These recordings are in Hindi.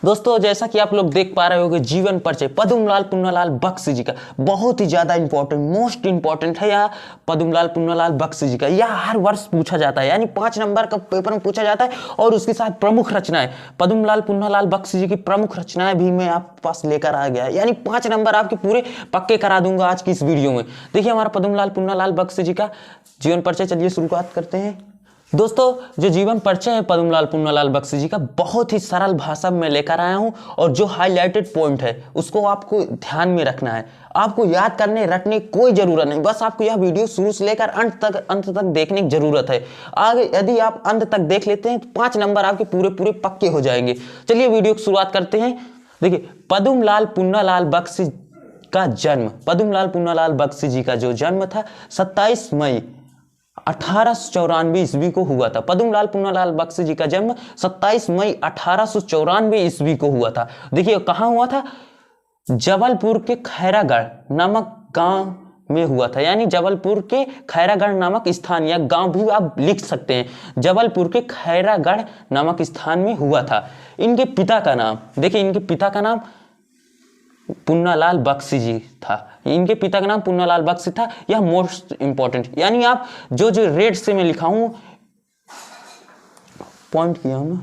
दोस्तों जैसा कि आप लोग देख पा रहे होंगे जीवन परिचय पद्मलाल पुन्नालाल बख्शी जी का बहुत ही ज़्यादा इंपॉर्टेंट मोस्ट इंपॉर्टेंट है। यह पद्मलाल पुन्नालाल बख्शी जी का यह हर वर्ष पूछा जाता है, यानी 5 नंबर का पेपर में पूछा जाता है। और उसके साथ प्रमुख रचनाएं पद्मलाल पुन्नालाल बख्शी जी की प्रमुख रचनाएं भी मैं आपके पास लेकर आ गया, यानी 5 नंबर आपके पूरे पक्के करा दूंगा आज की इस वीडियो में। देखिए हमारा पद्मलाल पुन्नालाल बख्शी जी का जीवन परिचय, चलिए शुरुआत करते हैं। दोस्तों जो जीवन परिचय है पद्मलाल पुन्नालाल बख्शी जी का बहुत ही सरल भाषा में लेकर आया हूं, और जो हाईलाइटेड पॉइंट है उसको आपको ध्यान में रखना है। आपको याद करने रटने कोई जरूरत नहीं, बस आपको यह वीडियो शुरू से लेकर अंत तक देखने की जरूरत है। आगे यदि आप अंत तक देख लेते हैं तो 5 नंबर आपके पूरे पक्के हो जाएंगे। चलिए वीडियो की शुरुआत करते हैं। देखिए पद्मलाल पुन्नालाल बख्शी का जन्म, पद्मलाल पुन्नालाल बख्शी जी का जो जन्म था 27 मई 1894 ईस्वी को हुआ था। पद्मलाल पुन्नालाल बख्शी जी का जन्म 27 मई 1894 ईस्वी को हुआ था। देखिए कहाँ हुआ था, जबलपुर के खैरागढ़ नामक गांव में हुआ था, यानी जबलपुर के खैरागढ़ नामक स्थान या गांव भी आप लिख सकते हैं। जबलपुर के खैरागढ़ नामक स्थान में हुआ था। इनके पिता का नाम, देखिए इनके पिता का नाम पुन्नालाल बख्शी जी था। इनके पिता का नाम पुन्नालाल बख्शी था। यह मोस्ट इंपॉर्टेंट, यानी आप जो रेड से मैं लिखा हूं पॉइंट किया हूं,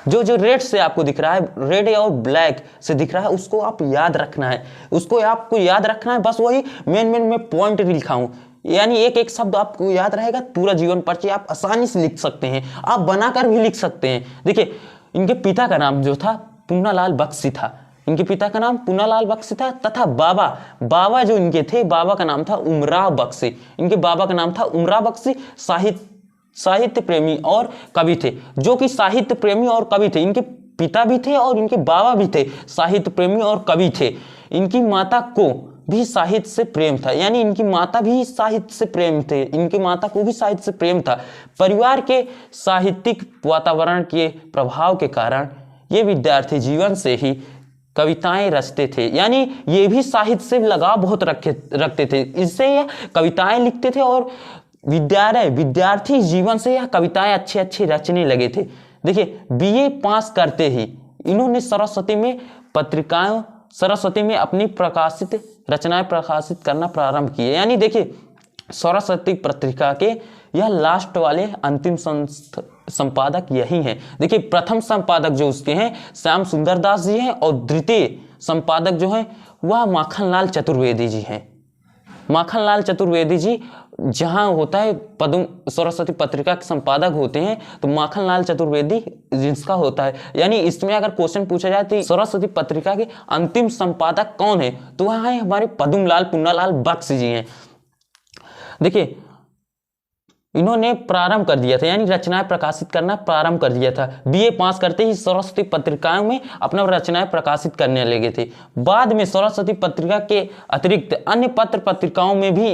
जो रेड से आपको दिख रहा है, रेड और ब्लैक से दिख रहा है, उसको आप याद रखना है, उसको आपको याद रखना है। बस वही मेन में पॉइंट लिखा हूं, यानी एक सब आपको याद रहेगा। पूरा जीवन परिचय आप आसानी से लिख सकते हैं, आप बनाकर भी लिख सकते हैं। देखिए इनके पिता का नाम जो था पुन्नालाल बख्शी था, इनके पिता का नाम पुन्नालाल बख्शी था, तथा बाबा जो इनके थे, बाबा का नाम था उमराव बख्शी। इनके बाबा का नाम था उमराव बख्शी, साहित्य प्रेमी और कवि थे, जो कि साहित्य प्रेमी और कवि थे। इनके पिता भी थे और इनके बाबा भी थे साहित्य प्रेमी और कवि थे। इनकी माता को भी साहित्य से प्रेम था, यानी इनकी माता भी साहित्य से प्रेम थे, इनकी माता को भी साहित्य से प्रेम था। परिवार के साहित्यिक वातावरण के प्रभाव के कारण ये विद्यार्थी जीवन से ही कविताएं रचते थे, यानी ये भी साहित्य से लगाव बहुत रखते थे, इससे यह कविताएं लिखते थे और विद्यार्थी जीवन से यह कविताएं अच्छे रचने लगे थे। देखिए बीए पास करते ही इन्होंने सरस्वती में अपनी प्रकाशित रचनाएं प्रकाशित करना प्रारंभ किए। यानी देखिए सरस्वती पत्रिका के यह लास्ट वाले अंतिम संपादक यही हैं। देखिए प्रथम संपादक जो उसके हैं श्याम सुंदर दास जी हैं, और द्वितीय संपादक जो हैं वह माखनलाल चतुर्वेदी जी हैं। माखनलाल चतुर्वेदी जी जहां होता है पद्म सरस्वती पत्रिका के संपादक होते हैं, तो माखनलाल चतुर्वेदी जिसका होता है, यानी इसमें अगर क्वेश्चन पूछा जाए तो सरस्वती पत्रिका के अंतिम संपादक कौन है, तो वह है हमारे पद्मलाल पुन्नालाल बख्शी जी हैं। देखिए इन्होंने प्रारंभ कर दिया था, यानी रचनाएं प्रकाशित करना प्रारंभ कर दिया था। बीए पास करते ही सरस्वती पत्रिकाओं में अपना रचनाएं प्रकाशित करने लगे थे। बाद में सरस्वती पत्रिका के अतिरिक्त अन्य पत्र पत्रिकाओं में भी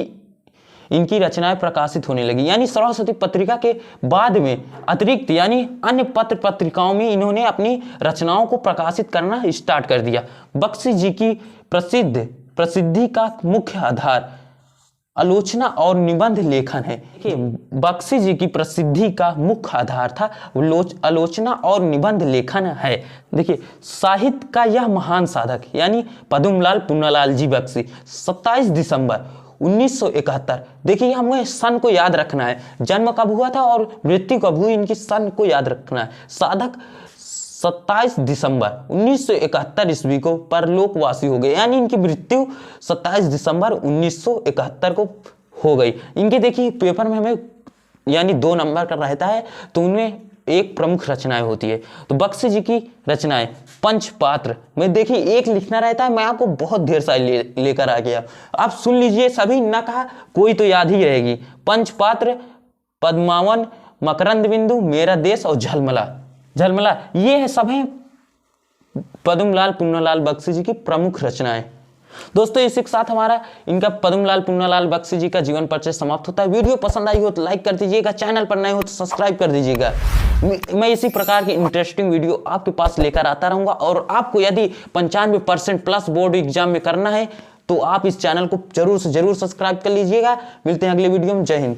इनकी रचनाएं प्रकाशित होने लगी, यानी सरस्वती पत्रिका के बाद में अतिरिक्त यानी अन्य पत्र पत्रिकाओं में इन्होंने अपनी रचनाओं को प्रकाशित करना स्टार्ट कर दिया। बख्शी जी की प्रसिद्धि का मुख्य आधार आलोचना और निबंध लेखन है। देखिए बख्शी जी की प्रसिद्धि का मुख्य आधार था आलोचना और निबंध लेखन है। देखिए साहित्य का यह महान साधक यानी पद्मलाल पुन्नालाल जी बख्शी 27 दिसंबर 1971, देखिए हमें सन को याद रखना है, जन्म कब हुआ था और मृत्यु कब हुई, इनकी सन को याद रखना है। साधक 27 दिसंबर 1971 ईस्वी को परलोकवासी हो गए, यानी इनकी मृत्यु 27 दिसंबर 1971 को हो गई। इनके देखिए पेपर में हमें यानी 2 नंबर का रहता है, तो उनमें एक प्रमुख रचनाएं होती है। तो बख्शी जी की रचनाएं पंचपात्र में देखिए एक लिखना रहता है, मैं आपको बहुत ढेर सारी लेकर आ गया, आप सुन लीजिए, सभी ना कहा कोई तो याद ही रहेगी। पंचपात्र, पद्मावन, मकरंद बिंदु, मेरा देश और झलमला ये है सब है पद्मलाल पुन्नालाल बख्शी जी की प्रमुख रचनाएं। दोस्तों इसी के साथ हमारा इनका पद्मलाल पुन्नालाल बख्शी जी का जीवन परिचय समाप्त होता है। वीडियो पसंद आई हो तो लाइक कर दीजिएगा, चैनल पर नए हो तो सब्सक्राइब कर दीजिएगा। मैं इसी प्रकार की इंटरेस्टिंग वीडियो आपके पास लेकर आता रहूंगा, और आपको यदि 95% प्लस बोर्ड एग्जाम में करना है तो आप इस चैनल को जरूर से जरूर सब्सक्राइब कर लीजिएगा। मिलते हैं अगले वीडियो में। जय हिंद।